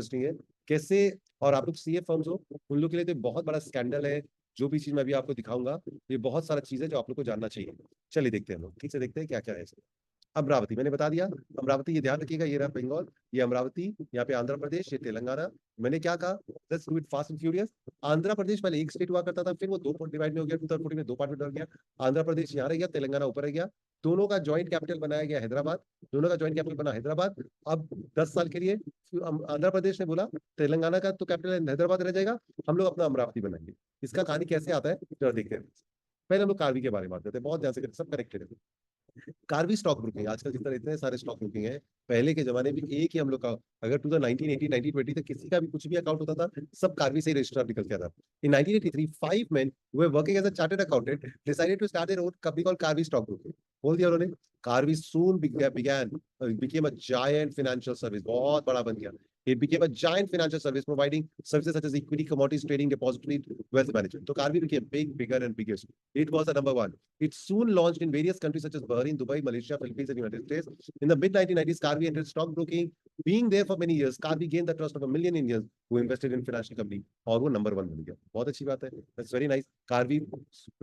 Interesting है कैसे। और आप लोग सीए फर्म्स हो, उन लोग के लिए तो बहुत बड़ा स्कैंडल है। जो भी चीज मैं अभी आपको दिखाऊंगा, ये बहुत सारा चीज है जो आप लोग को जानना चाहिए। चलिए देखते हैं हम लोग, ठीक से देखते हैं क्या क्या है इसमें। अमरावती मैंने बता दिया। अमरावती, ये ध्यान रखिएगा, ये रहा बंगाल, ये अमरावती, यहाँ पे आंध्र प्रदेश, ये तेलंगाना। मैंने क्या कहा, let's do it fast and furious. Andhra Pradesh पहले एक स्टेट हुआ करता था, फिर वो दो डिवाइड में हो गया, 2014 में दो पार्ट में हो गया। आंध्र प्रदेश यहाँ रह गया, तेलंगाना ऊपर रह गया। दोनों का ज्वाइंट कैपिटल बनाया गया हैदराबाद। दोनों का ज्वाइंट कैपिटल बना हैदराबाद। अब 10 साल के लिए आंध्र प्रदेश ने बोला तेलंगाना का तो कैपिटल हैदराबाद रह जाएगा, हम लोग अपना अमरावती बनाएंगे। इसका कहानी कैसे आता है जरा देखते हैं। पहले हम लोग कार्वी के बारे में बात करते हैं, बहुत ध्यान से करें, सब कनेक्टेड है। कार्वी स्टॉक ब्रोकिंग, आजकल जितना इतने सारे स्टॉक ब्रोकिंग है, पहले के जमाने में एक ही हम लोग का, अगर 2019 1920 तक किसी का भी कुछ भी अकाउंट होता था, सब कार्वी से ही रजिस्टर निकल के आता था। इन 1983 five men who were working as a chartered accountant decided to start their own company called Karvi Stock Broking। बोल दिया उन्होंने। Karvy soon became a giant financial service, बहुत बड़ा बन गया। It became a giant financial service providing services such as equity, commodities trading, depository, wealth management. So Karvi became big, bigger and biggest. It was the number one. It soon launched in various countries such as Bahrain, Dubai, Malaysia, Philippines, and United States. In the mid 1990s, Karvi entered stockbroking. Being there for many years, Karvi gained the trust of 1 million Indians who invested in financial company. और वो number one बन गया। बहुत अच्छी बात है, that's very nice. Karvy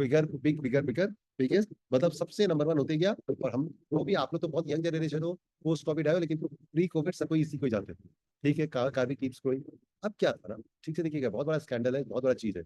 bigger big bigger bigger biggest, मतलब सबसे नंबर वन होते गया। और हम वो भी, आप लोग तो बहुत यंग जनरेशन हो, पोस्ट कोविड आयो, लेकिन प्री कोविड सब कोई इसी को ही जानते थे। ठीक है, कार्वी कीप्स ग्रोइंग। अब क्या था ना, ठीक से देखिएगा, बहुत बड़ा स्कैंडल है, बहुत बड़ा चीज है।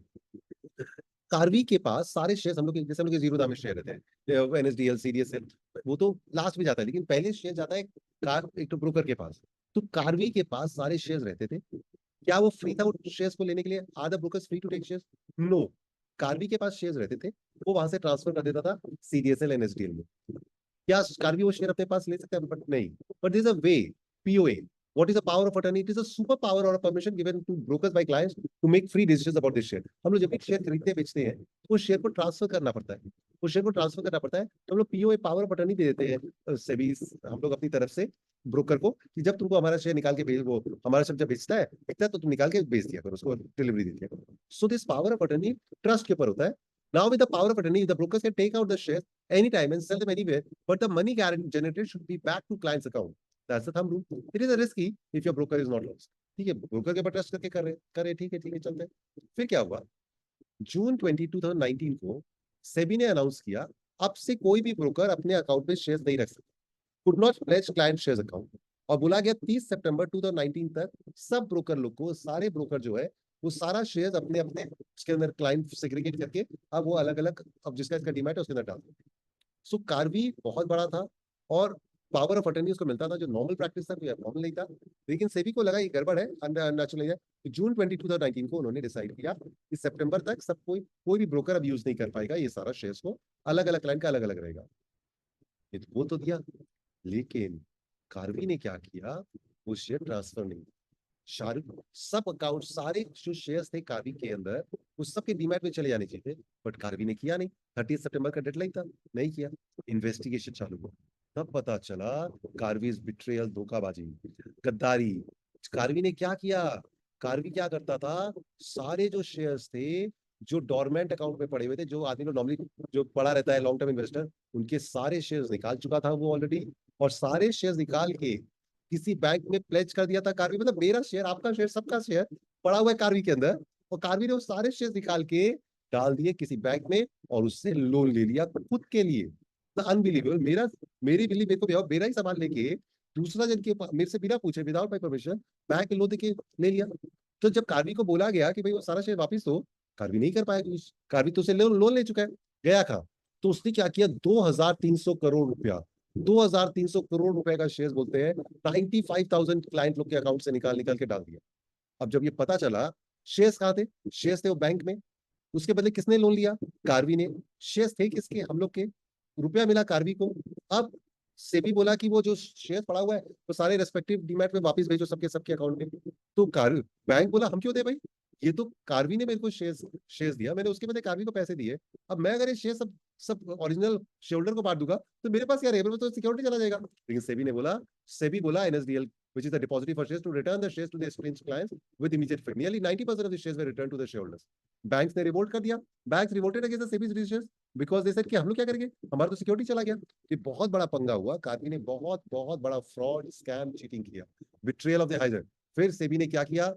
कार्वी के पास सारे शेयर, हम लोग जैसे हम लोग के जीरो दाम में शेयर रहते हैं, एनएसडीएल, सीडीएसएल, वो तो लास्ट में जाता है, लेकिन पहले शेयर जाता है एक तो ब्रोकर के पास। तो कार्वी के पास सारे शेयर रहते थे। क्या वो फ्री था वो शेयर्स को लेने के लिए? Are the brokers free to take shares? No. Karvy के पास शेयर्स रहते थे, वो वहां से ट्रांसफर कर देता था सीडीएसएल, एनएसडीएल में। क्या कार्वी वो शेयर अपने पास ले सकता है? बट नहीं। But this a way, POA. What is the power of attorney? It is a superpower or a permission given to brokers by clients to make free decisions about this share। हम लोग जब भी share खरीदते बेचते हैं, तो उस share को ट्रांसफर करना पड़ता है। उस शेयर को ट्रांसफर करना पड़ता है, तो हम लोग पीओए, पावर ऑफ अटर्नी दे देते हैं सेबी, हम लोग अपनी तरफ से ब्रोकर को, कि जब तुमको हमारा शेयर निकाल के भेज, वो हमारा शेयर जब बेचता है तो तुम निकाल के बेच दिया करो, उसको डिलीवरी दे दिया करो। So this power of attorney trust के ऊपर होता है। Now with the power of attorney, the brokers can take out the shares anytime and sell them anywhere, but the money generated should be back to client's account। That's the thumb rule। It is a risky if your broker is not lost। ठीक है, broker के ऊपर trust करके करे, ठीक है चलते हैं। फिर क्या हुआ, जून 2019 को सेबी ने अनाउंस किया, अब से कोई भी ब्रोकर अपने अकाउंट में शेयर नहीं रख सकता, could not pledge client shares account. और बोला गया 30 सितंबर 2019 तक सब ब्रोकर लोग को, सारे ब्रोकर जो है, वो सारा शेयर्स अपने अपने उसके अंदर क्लाइंट सेग्रीगेट करके, अब वो अलग अलग, अब जिसका इसका डिमैट है उसके अंदर डाल देते। सो कार्वी बहुत बड़ा था, और पावर ऑफ अटर्नी उसको मिलता था, जो नॉर्मल प्रैक्टिस था, कोई नॉर्मल नहीं था। लेकिन सेबी को लगा ये गड़बड़ है, अननेचुरल है। तो जून 2019 को उन्होंने डिसाइड किया कि सितंबर तक सब कोई भी ब्रोकर अब यूज नहीं कर पाएगा ये सारा शेयर्स को, अलग अलग क्लाइंट का अलग अलग रहेगा। ये तो वो तो दिया, लेकिन कार्वी ने क्या किया, वो शेयर ट्रांसफर नहीं। शाहरुख सब अकाउंट, सारे जो शेयर्स थे कार्वी के अंदर, उस सब के डीमैट में चले जाने चाहिए थे, बट कार्वी ने किया नहीं। 30 सितंबर का डेडलाइन था, नहीं किया। इन्वेस्टिगेशन चालू हुआ, तब पता चला कार्वी बिट्रेयल, धोखाबाजी, गद्दारी। कार्वी ने क्या किया, कार्वी क्या करता था, सारे जो शेयर्स थे, जो डोरमेंट अकाउंट में पड़े हुए थे, जो आदमी लोग नॉर्मली जो पड़ा रहता है लॉन्ग टर्म इन्वेस्टर, उनके सारे शेयर्स निकाल चुका था वो ऑलरेडी। और सारे शेयर्स निकाल के किसी बैंक में प्लेज कर दिया था कार्वी, मतलब मेरा शेयर, आपका शेयर, सबका शेयर पड़ा हुआ है कार्वी के अंदर। और कार्वी ने वो सारे शेयर निकाल के डाल दिए किसी बैंक में, और उससे लोन ले लिया खुद के लिए। अनबिलीवेबल। मेरी बिलीव मेरे को भी, मेरा ही सामान लेके दूसरा जन के मेरे से बिना पूछे, without my permission, bank loan देके ले लिया। तो जब कार्वी को बोला गया कि भाई वो सारा शेयर वापिस दो, कार्वी नहीं कर पाया। कार्वी तो उसे लोन ले चुका है, गया कहा। तो उसने क्या किया, 2300 करोड़ रुपया, 2300 करोड़ रुपए का शेयर बोलते हैं, 95,000 क्लाइंट लोग के अकाउंट से निकाल निकाल के डाल दिया। अब जब ये पता चला, शेयर्स कहाँ थे? शेयर्स थे वो बैंक में। उसके बदले किसने लोन लिया? कार्वी ने। शेयर्स थे किसके? हम लोग के। रुपया मिला कार्वी को। अब सेबी बोला कि वो जो शेयर पड़ा हुआ है तो सारे रेस्पेक्टिव डीमैट में वापस भेजो, सबके सबके अकाउंट में। तो बैंक बोला हम क्यों दे भाई, ये तो कार्वी ने मेरे को शेयर्स दिया, मैंने उसके बदले कार्वी को पैसे दिए। अब मैं अगर ये शेयर सब सब ओरिजिनल शेयर होल्डर को बांट दूंगा तो मेरे पास क्या रहेगा? मेरे पास तो सिक्योरिटी चला जाएगा। लेकिन सेबी बोला NSDL, which is the depository for shares, to return the shares to the exchange clients with immediate effect। Nearly 90% of the shares were returned to the shareholders। Banks ने रिवोल्ट कर दिया। Banks revolted against the SEBI's decisions, because they said कि हम लोग क्या करेंगे, हमारा तो सिक्योरिटी चला गया। ये बहुत बड़ा पंगा हुआ। कार्वी ने बहुत बहुत बड़ा फ्रॉड, स्कैम, चीटिंग किया, बिट्रेयल ऑफ द हाइजर। फिर सेबी ने क्या किया,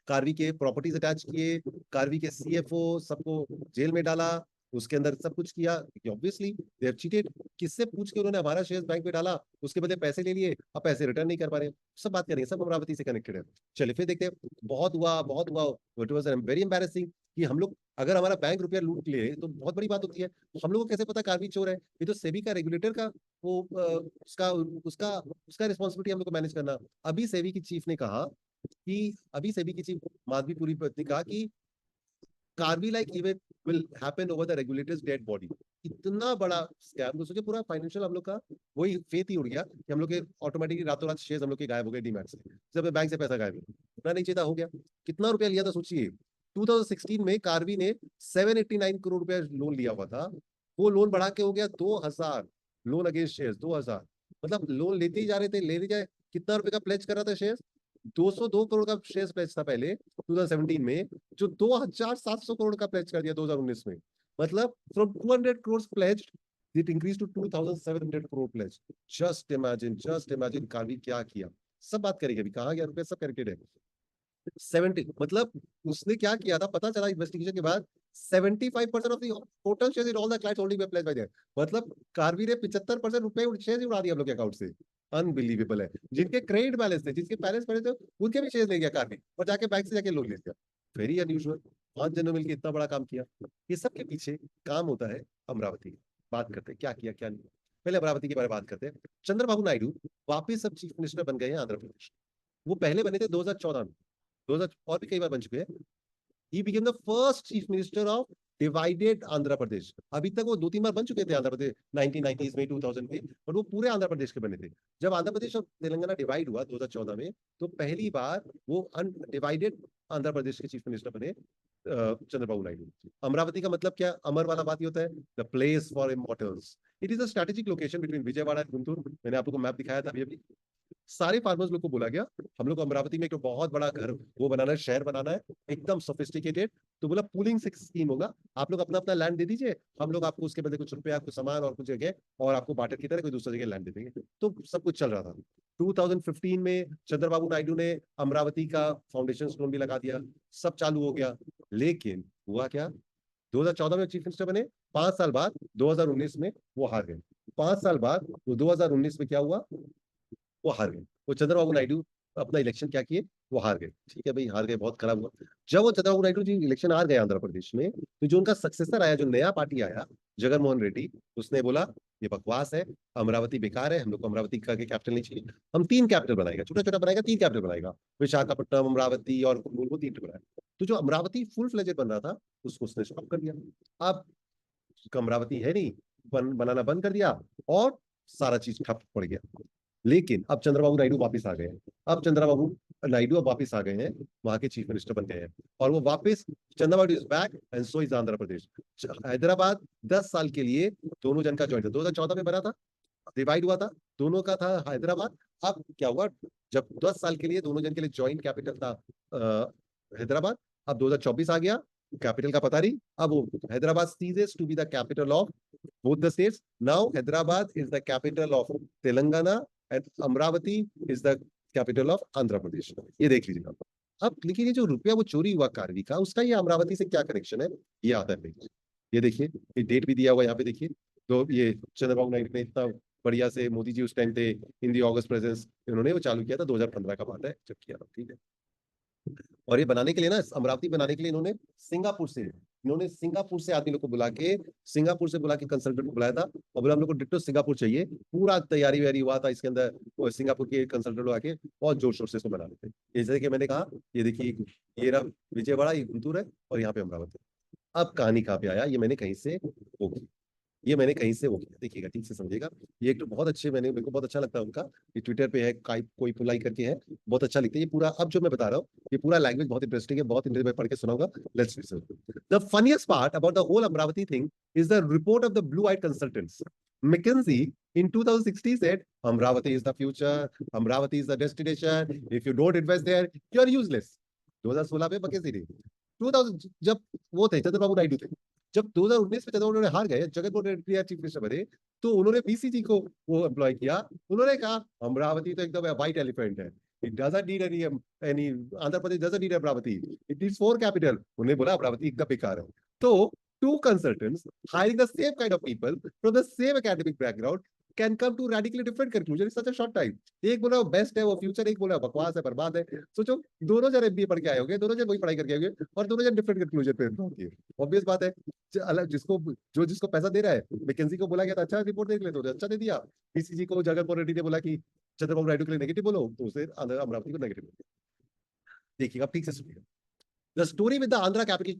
कार्वी के प्रॉपर्टीज अटैच किए, कार्वी के सीएफओ सबको जेल में डाला, उसके अंदर सब कुछ किया, क्योंकि ऑब्वियसली दे हैव चीटेड। किससे पूछ के उन्होंने हमारा शेयर बैंक में डाला, उसके बदले पैसे ले लिए, अब पैसे रिटर्न नहीं कर पा रहे। सब बात करेंगे, सब अमरावती से कनेक्टेड है। चलिए फिर देखते हैं, बहुत हुआ बहुत हुआ, इट वाज वेरी एम्बैरेसिंग कि हम लोग अगर हमारा बैंक रुपया लूट ले तो बहुत बड़ी बात होती है। हम लोगों को कैसे पता कार्वी चोर है? ये तो सेबी का रेगुलेटर का वो उसका उसका उसका रिस्पॉन्सिबिलिटी हम लोग को मैनेज करना। अभी सेबी की चीफ ने कहा कि अभी सेबी की चीफ माधवी पुरी ने कहा कि Karbi like event will happen over the regulators dead body. इतना बड़ा स्कैम, तो सोचिए पूरा फाइनेंशियल हम लोग का वही फेथ ही उड़ गया कि हम लोग के ऑटोमेटिकली रातों रात शेयर हम लोग के गायब हो गए डीमैट से, जब बैंक से पैसा गायब होना नहीं चाहिए हो गया। कितना रुपया लिया था सोचिए, 2016 में कार्बी ने 789 करोड़ रुपया लोन लिया हुआ था, वो लोन बढ़ा के हो गया 2000, लोन अगेंस्ट शेयर 2000। मतलब लोन लेते ही जा रहे थे, लेते जाए, कितना रुपए का प्लेज कर रहा था शेयर, 202 करोड़ का शेयर प्लेज था पहले 2017 में, जो 2700 करोड़ का प्लेज कर दिया 2019 में। मतलब from 200 crore pledge it increase to 2700 crore pledge. Just imagine Karvy क्या किया। सब बात करेंगे अभी, कहाँ गया रुपया, सब कनेक्टेड है। 70 मतलब उसने क्या किया था पता चला इन्वेस्टिगेशन के बाद, 75% of the total shares in all the clients holding were pledge by there. मतलब कार्बी ने 75% रुपए शेयर्स उड़ा दिया हम लोग के अकाउंट से। अनबिलीवेबल है। जिनके क्रेडिट बैलेंस थे, जिसके बैलेंस पड़े थे, उनके भी शेयर्स ले गया कार्बी और जाके बैंक से जाके लोन ले लिया। Very unusual. 5 जनों मिलकर इतना बड़ा काम किया। ये सब के पीछे काम होता है अमरावती। बात करते हैं क्या किया क्या नहीं। पहले अमरावती के बारे में बात करते हैं। चंद्रबाबू नायडू वापिस सब चीफ मिनिस्टर बन गए हैं आंध्र प्रदेश। वो पहले बने थे 2014 में, 2000 और भी कई बार बन चुके हैं। He became the first chief minister of divided Andhra Pradesh. अभी तक वो 2-3 बार बन चुके थे आंध्र प्रदेश 1990s में, 2000 में, और वो पूरे आंध्र प्रदेश के बने थे। जब आंध्र प्रदेश और तेलंगाना डिवाइड हुआ 2014 में, तो पहली बार वो अनडिवाइडेड आंध्र प्रदेश के चीफ मिनिस्टर बने चंद्रबाबू नायडू। अमरावती का मतलब क्या, अमर वाला बात ही होता है, the place for immortals. It is a strategic location between Vijayawada and Guntur. मैंने आप लोगों को मैप दिखाया था अभी। सारे फार्मर्स लोग को बोला गया, हम लोग को अमरावती में एक बहुत बड़ा घर वो बनाना है, शहर बनाना है, एकदम सोफिस्टिकेटेड। तो बोला पूलिंग स्कीम होगा, आप लोग अपना अपना लैंड दे दीजिए, हम लोग आपको उसके बदले कुछ रुपया, कुछ सामान और कुछ जगह, और आपको बाटर की तरह कोई दूसरी जगह लैंड दे देंगे। तो सब कुछ चल रहा था। 2015 में चंद्रबाबू नायडू ने अमरावती का फाउंडेशन स्टोन भी लगा दिया, सब चालू हो गया। लेकिन हुआ क्या, 2014 में चीफ मिनिस्टर बने, 5 साल बाद 2019 में वो हार गए। 5 साल बाद वो 2019 में क्या हुआ, वो हार गए। वो चंद्रबाबू नायडू अपना इलेक्शन क्या किए, वो हार गए। ठीक है भाई, हार गए, बहुत खराब हुआ। जब वो चंद्रबाबू नायडू जी इलेक्शन हार गए आंध्र प्रदेश में, तो जो उनका सक्सेसर आया, जो नया पार्टी आया, जगनमोहन रेड्डी, उसने बोला ये बकवास है, अमरावती बेकार है, हम लोग को अमरावती का कैपिटल नहीं चाहिए, हम 3 कैपिटल बनाएगा, छोटा छोटा बनाएगा, 3 कैपिटल बनाएगा, विशाखापट्टनम, अमरावती और कुल्लू को 3 बनाया। तो जो अमरावती फुल फ्लेजेड बन रहा था, उसको उसने स्टॉप कर दिया। अब अमरावती है नहीं, बनाना बंद कर दिया, और सारा चीज ठप पड़ गया। लेकिन अब चंद्रबाबू नायडू वापस आ गए हैं। अब चंद्रबाबू नायडू अब वापस आ गए हैं, वहां के चीफ मिनिस्टर बन गए हैं, और वो वापस, Chandrababu is back and so is Andhra Pradesh. Hyderabad 10 साल के लिए दोनों जन का ज्वाइंट था, 2014 में बना था, डिवाइड हुआ था, दोनों का था हैदराबाद। अब क्या हुआ, जब 10 साल के लिए दोनों जन के लिए ज्वाइंट कैपिटल था हैदराबाद, अब 2024 आ गया, कैपिटल का पता नहीं, अब वो Hyderabad ceases to be the capital of both the states. Now Hyderabad is the capital of Telangana and Amravati is the capital of Andhra Pradesh. ये देख लीजिए आप। अब लेकिन ये जो रुपया वो चोरी हुआ कार्वी का, उसका ये अमरावती से क्या कनेक्शन है, ये आता है। ये देखिए, ये डेट भी दिया हुआ यहाँ पे देखिए। तो ये चंद्रबाबू नायडू ने इतना बढ़िया से, मोदी जी उस टाइम पे इन दी ऑगस्ट प्रेजेंस, इन्होंने वो चालू किया था, 2015 का बात है जब किया था। ठीक है। और ये बनाने के लिए ना, अमरावती बनाने के लिए इन्होंने सिंगापुर से आदमी लोग को बुला के, सिंगापुर से बुला के कंसल्टेंट को बुलाया था, और बोला हम लोग को डिट्टो सिंगापुर चाहिए। पूरा तैयारी वैयारी हुआ था इसके अंदर, सिंगापुर के कंसल्टेंट लोग आके बहुत जोर शोर से इसको बना रहे थे। जैसे कि मैंने कहा, ये देखिए, ये रहा विजयवाड़ा, ये गुंटूर है, और यहाँ पे अमरावती। अब कहानी कहाँ पे आया, ये मैंने कहीं से वो की, ये मैंने कहीं से वो किया, देखिएगा ठीक से समझिएगा। ये एक तो बहुत अच्छे, मेरे को बहुत अच्छा लगता है उनका, ये ट्विटर पे है, कोई पुलाई करके है, बहुत अच्छा लिखते हैं। ये पूरा अब जो मैं बता रहा हूँ, ये पूरा लैंग्वेज बहुत इंटरेस्टिंग है, बहुत इंटरेस्ट, मैं पढ़ के सुनाऊंगा। Let's listen. The funniest part about the whole Amaravati thing is the report of the blue eyed consultants. McKinsey in 2060 said Amravati is the future, Amravati is the destination, if you don't invest there you are useless। 2016 में McKinsey ने, 2000 जब वो थे चंद्रबाबू नायडू थे, जब 2019 में चंद्रबाबू नायडू हार गए, जगनमोहन रेड्डी चीफ मिनिस्टर बने, तो उन्होंने बीसीजी को वो एम्प्लॉय किया। उन्होंने कहा अमरावती तो एकदम व्हाइट एलिफेंट है, It doesn't need any Andhra Pradesh doesn't need Amravati. It needs 4 capital. उन्हें बोला अमरावती एकदम बेकार है. तो two consultants hiring the same kind of people from the same academic background can come to radically different conclusion in such a short time. एक बोला वो best है वो फ्यूचर, एक बोला बकवास है बर्बाद है. सोचो दोनों जन एमबीए पढ़ के आए होंगे, दोनों जन वही पढ़ाई करके आए होंगे और दोनों जन डिफरेंट कंक्लूजन पे पहुंचे. ऑब्वियस बात है. अलग जिसको पैसा दे रहा है, मैकेंजी को बोला गया था अच्छा रिपोर्ट देख ले तो अच्छा दे दिया. पीसीजी को जगनमोहन रेड्डी ने बोला कि चंद्रबाबू नायडू के लिए नेगेटिव बोलो तो उसे अमरावती को नेगेटिव बोलो. देखिएगा ठीक से सुनिएगा. The story with the Andhra capital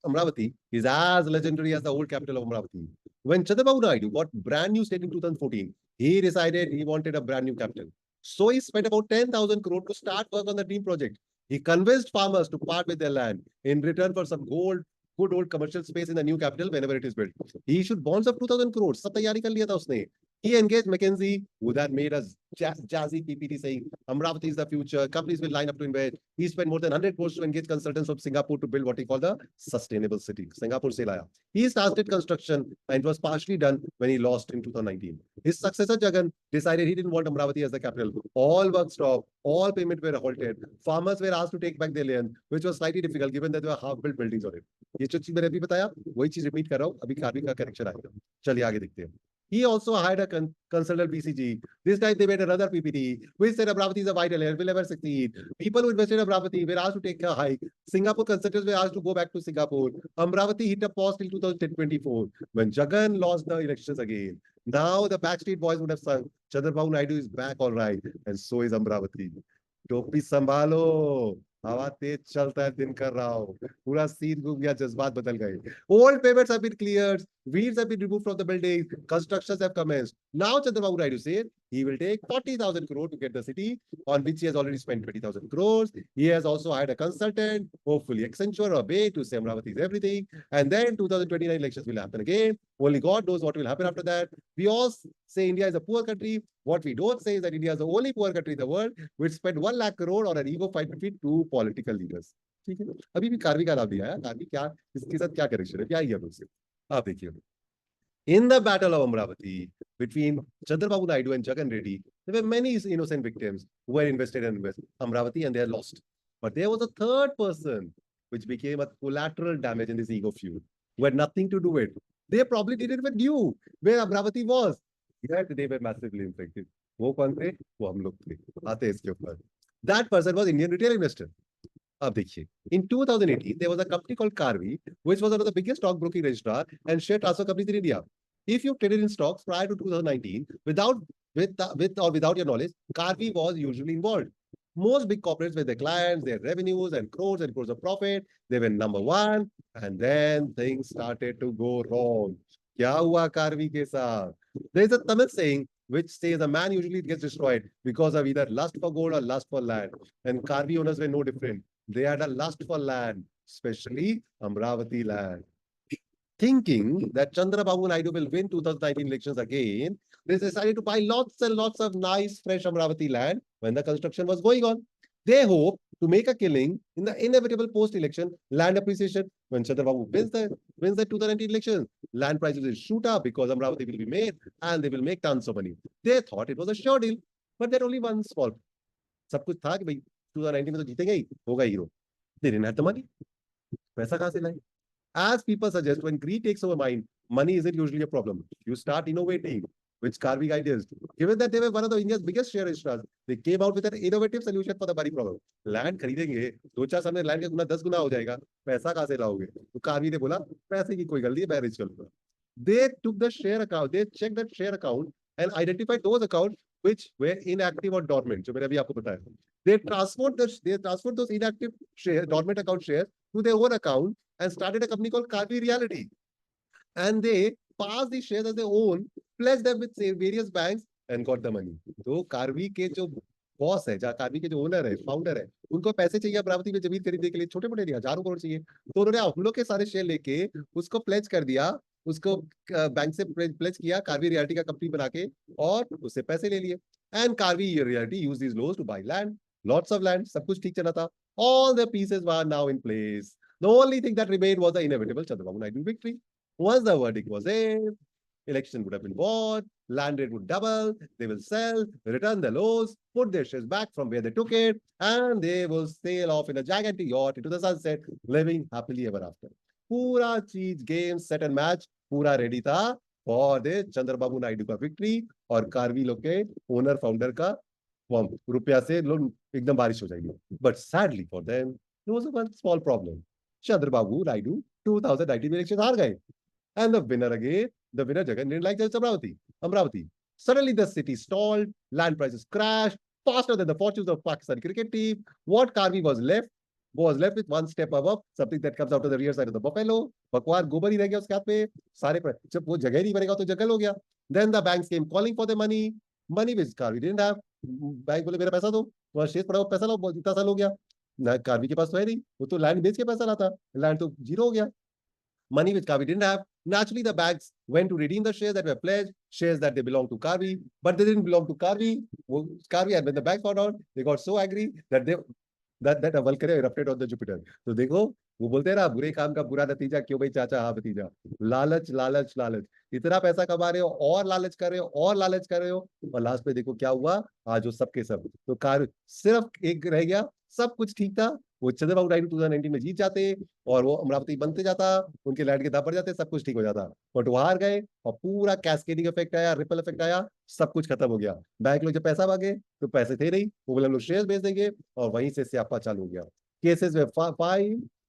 Amravati is as legendary as the old capital of Amravati. When Chandrababu Naidu got brand new state in 2014, he decided he wanted a brand new capital. So he spent about 10,000 crore to start work on the dream project. He convinced farmers to part with their land in return for some good old commercial space in the new capital whenever it is built. He issued bonds of 2,000 crores. सब तैयारी कर लिया था उसने. He engaged McKinsey, who then made a jazzy PPT saying, Amravati is the future, companies will line up to invest. He spent more than 100 crores to engage consultants from Singapore to build what he called the sustainable city. Singapore se laya. He started construction and it was partially done when he lost in 2019. His successor, Jagan, decided he didn't want Amravati as the capital. All work stopped, all payment were halted. Farmers were asked to take back their land, which was slightly difficult given that there were half-built buildings on it. ये जो चीज मैंने अभी बताया, वही चीज repeat कर रहा हूँ, अभी कार्बी का कनेक्शन आएगा. चलिए आगे देखते हैं. He also hired a consultant BCG. This time they made another PPT, which said Amravati is a vital and will never succeed. People who invested in Amravati were asked to take a hike. Singapore consultants were asked to go back to Singapore. Amravati hit a pause till 2024 when Jagan lost the elections again. Now the Backstreet Boys would have sung, Chandrababu Naidu is back all right, and so is Amravati. टोपी संभालो, हवा तेज चलता है दिन कर रहा हूँ. पूरा सीन घूम गया, जज्बात बदल गए. Old payments have been cleared, weeds have been removed from the building, constructions have commenced. Now Chandrababu Naidu said he will take 40,000 crore to get the city, on which he has already spent 20,000 crores. He has also hired a consultant, hopefully Accenture or Bay, to say Amravati is everything. And then 2029 elections will happen again. Only God knows what will happen after that. We all say India is a poor country. What we don't say is that India is the only poor country in the world which spent 1 lakh crore on an ego fight between two political leaders. ठीक है. अभी भी कार्बी का नाम दिया है. कार्बी क्या इसके साथ क्या कनेक्शन है, क्या ही है मुझसे. आप देखिए. In the battle of Amravati between Chandrababu Naidu and Jagan Reddy, there were many innocent victims who were invested in Amravati and they are lost. But there was a third person which became a collateral damage in this ego feud, who had nothing to do with it. They probably didn't even knew where Amravati was. Yet they were massively infected. वो कौन थे? वो हम लोग थे. आते हैं इसके ऊपर. That person was Indian retail investor. अब देखिए, in 2018 there was a company called Karvi, which was one of the biggest stock broking registrar and share transfer companies in India. If you traded in stocks prior to 2019 with or without your knowledge, Karvi was usually involved. Most big corporates with their clients, their revenues and crores of profit, they were number one, and then things started to go wrong. क्या हुआ Karvi के साथ? There is a Tamil saying which says a man usually gets destroyed because of either lust for gold or lust for land. And Karvi owners were no different. They had a lust for land, especially Amravati land. Thinking that Chandrababu Naidu will win 2019 elections again, they decided to buy lots and lots of nice, fresh Amravati land when the construction was going on. They hoped to make a killing in the inevitable post-election land appreciation when Chandrababu wins the 2019 elections. Land prices will shoot up because Amravati will be made and they will make tons of money. They thought it was a sure deal, but there only one small. सब कुछ था कि भाई 2019 में तो जीतेंगे ही, होगा hero. They didn't have the money. पैसा कहाँ से लाए? As people suggest, when greed takes over mind, money isn't usually a problem. You start innovating, which Karvi ideas. Given that they were one of the India's biggest share registrars, they came out with an innovative solution for the money problem. Land खरीदेंगे, 2-4 साल में land का गुना 10 गुना हो जाएगा, पैसा कहाँ से लाओगे? तो कार्वी ने बोला, पैसे की कोई गलती है, मैं arrange कर लूंगा. They took the share account, they checked that share account and identified those accounts which were inactive or dormant. जो मैंने अभी आपको बताया. They transferred those inactive dormant account shares to their own account and started a company called Karvi Reality. And they passed these shares as their own, pledged them with various banks and got the money. तो कार्वी के जो boss है, कार्वी के जो owner है, founder है, उनको पैसे चाहिए अमरावती में जमीन खरीदने के लिए, छोटे मोटे नहीं, हजारों करोड़ चाहिए. तो उन्होंने हम लोग के सारे शेयर लेके उसको प्लेज कर दिया, उसको बैंक से प्लेज किया, कार्वी रियलिटी का कंपनी बना के, और उससे पैसे ले लिए. And Karvy realty use this loans to buy land, lots of land, सब कुछ ठीक चला था. All the pieces were now in place. The only thing that remained was the inevitable Chandrababu Naidu victory. Once the verdict was in, election would have been won. land rate would double, they will sell, return the lows, put their shares back from where they took it, and they will sail off in a gigantic yacht into the sunset, living happily ever after. पूरा चीज game set and match पूरा ready था for the Chandrababu Naidu का victory और कार्वी लोग के owner founder का रुपया से लोग एकदम बारिश हो जाएगी. But sadly for them there was one small problem. Chandrababu Naidu 2019 में इलेक्शन हार गए. And the winner again, the winner Jagan didn't like just Amravati. Suddenly the city stalled, land prices crashed faster than the fortunes of Pakistan cricket team. What Karvi was left with one step above, something that comes out of the rear side of the buffalo. बकवार गोबर ही रह गया उसके हाथ में. जब वो जगह नहीं बनेगा तो जंगल हो गया. Then the banks came calling for the money which Karvi didn't have. Bank बोले मेरा पैसा दो, वहाँ शेष पड़ा हुआ पैसा लो, इतना साल हो गया. कार्वी के पास तो है नहीं, वो तो लैंड बेच के पैसा लाता, लैंड तो जीरो हो गया. Money which Karvi didn't have. Naturally, the banks went to redeem the shares that were pledged, shares that they belonged to Karvi, but they didn't belong to Karvi. Karvi, and when the banks found out, they got so angry that that a Valkyrie erupted on the Jupiter. तो देखो वो बोलते हैं ना, बुरे काम का बुरा नतीजा क्यों भाई चाचा, हाँ भतीजा. लालच लालच लालच, इतना पैसा कमा रहे हो और लालच कर रहे हो और लालच कर रहे हो, और लास्ट में देखो क्या हुआ. आज वो सबके सब तो कार सिर्फ एक रह गया. सब कुछ ठीक था, वो चंद्रबाबू नायडू 2019 में जीत जाते और वो अमरावती बनते जाता, उनके लैंड के दाम बढ़ जाते, सब कुछ ठीक हो जाता. बट वो हार गए और पूरा कैस्केडिंग इफेक्ट आया, रिपल इफेक्ट आया, सब कुछ खत्म हो गया. बैंक लोग जब पैसा मांगे तो पैसे थे नहीं, वो बोले हम लोग शेयर बेच देंगे, और वहीं से स्यापा चालू हो गया. केसेस में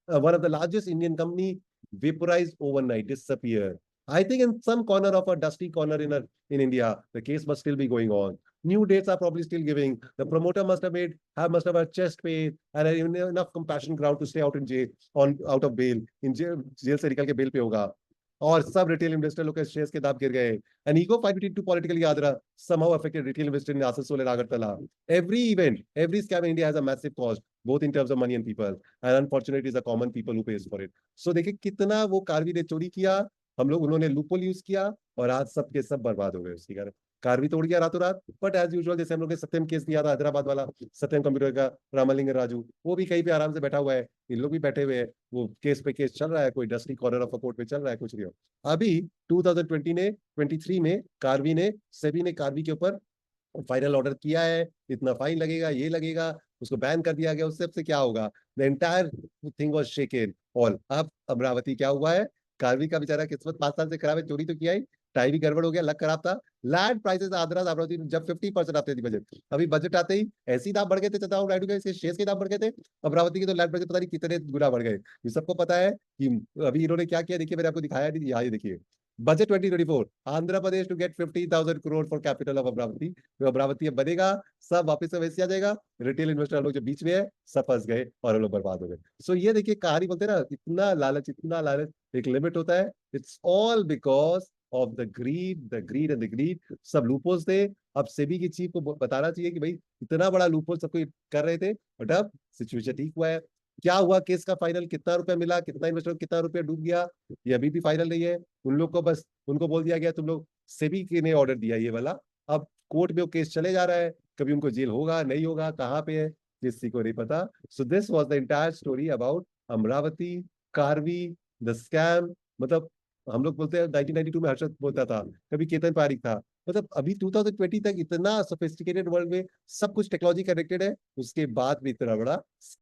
one of the largest Indian company vaporized overnight, disappeared. I think in some corner of a dusty corner in India, the case must still be going on. New dates are probably still giving. The promoter must have a chest pain and enough compassion ground to stay out in jail, out of bail. In jail से निकल के bail पे होगा. और सब retail investor लोग के shares के दाम गिर गए. And ego fight between two political यादरा somehow affected retail investor in Asansol and Agartala. Every scam in India has a massive cost, both in terms of money and people. And unfortunately, it's the common people who pays for it. So देखिए कितना वो कार्वी ने चोरी किया, हम लोग उन्होंने loophole use किया, और आज सब के सब बर्बाद हो गए उसके कारण. कार्वी तोड़ गया रातों रात. बट एज यूजुअल, जैसे हम लोग ने सत्यम केस दिया था हैदराबाद वाला, सत्यम कंप्यूटर का, रामालिंग राजू, वो भी कहीं पे आराम से बैठा हुआ है, इन लोग भी बैठे हुए हैं. वो केस पे केस चल रहा है, कोई dusty corner of a court पे चल रहा है, कुछ नहीं हो. अभी 2023 में सेबी ने कार्वी के ऊपर फाइनल ऑर्डर किया है, इतना फाइन लगेगा, ये लगेगा, उसको बैन कर दिया गया. उससे से क्या होगा, the entire thing was shaken all. अब अमरावती क्या हुआ है, कार्वी का बेचारा किस्मत 5 साल से खराब है, चोरी तो किया ही, टाइम भी गड़बड़ हो गया, लक खराब था. लैंड प्राइसेस आंध्रा अमरावती जब 50% आते थे बजट, अभी बजट आते ही ऐसी दाम बढ़ गए थे, चंद्रबाबू नायडू के इसके शेयर्स के दाम बढ़ गए थे. अमरावती के तो लैंड प्राइस पता नहीं कितने गुना बढ़ गए. ये सबको पता है कि अभी इन्होंने क्या किया. देखिए मैंने आपको दिखाया नहीं, यहाँ देखिए budget 2024, Andhra Pradesh to get 50,000 crore for capital of Amaravati. तो अमरावती अब बनेगा, सब वापस से वैसे आ जाएगा. रिटेल इन्वेस्टर लोग जो बीच में है सब फंस गए और हम लोग बर्बाद हो गए. सो ये देखिए कहानी बोलते हैं ना, इतना लालच, एक लिमिट होता है. It's all because of the greed. सब लूपहोल्स थे. अब सेबी की चीफ को बताना चाहिए कि भाई इतना बड़ा लूपहोल सबको कर रहे थे, बट अब सिचुएशन ठीक हुआ है. क्या हुआ केस का फाइनल, कितना रुपया मिला, कितना इन्वेस्टर कितना रुपया डूब गया, ये अभी भी फाइनल नहीं है. उन लोग को बस उनको बोल दिया गया तुम लोग, सेबी ने ऑर्डर दिया ये वाला, अब कोर्ट में वो केस चले जा रहा है. कभी उनको जेल होगा नहीं होगा, कहाँ पे है, किसी को नहीं पता. So this was the entire story about Amaravati, Karvy, the scam. मतलब हम लोग बोलते हैं 1992 में हर्षद बोलता था, कभी केतन पारिक था. मतलब अभी 2020 तक इतना सोफिस्टिकेटेड वर्ल्ड में सब कुछ टेक्नोलॉजी कनेक्टेड है, उसके बाद भी इतना बड़ा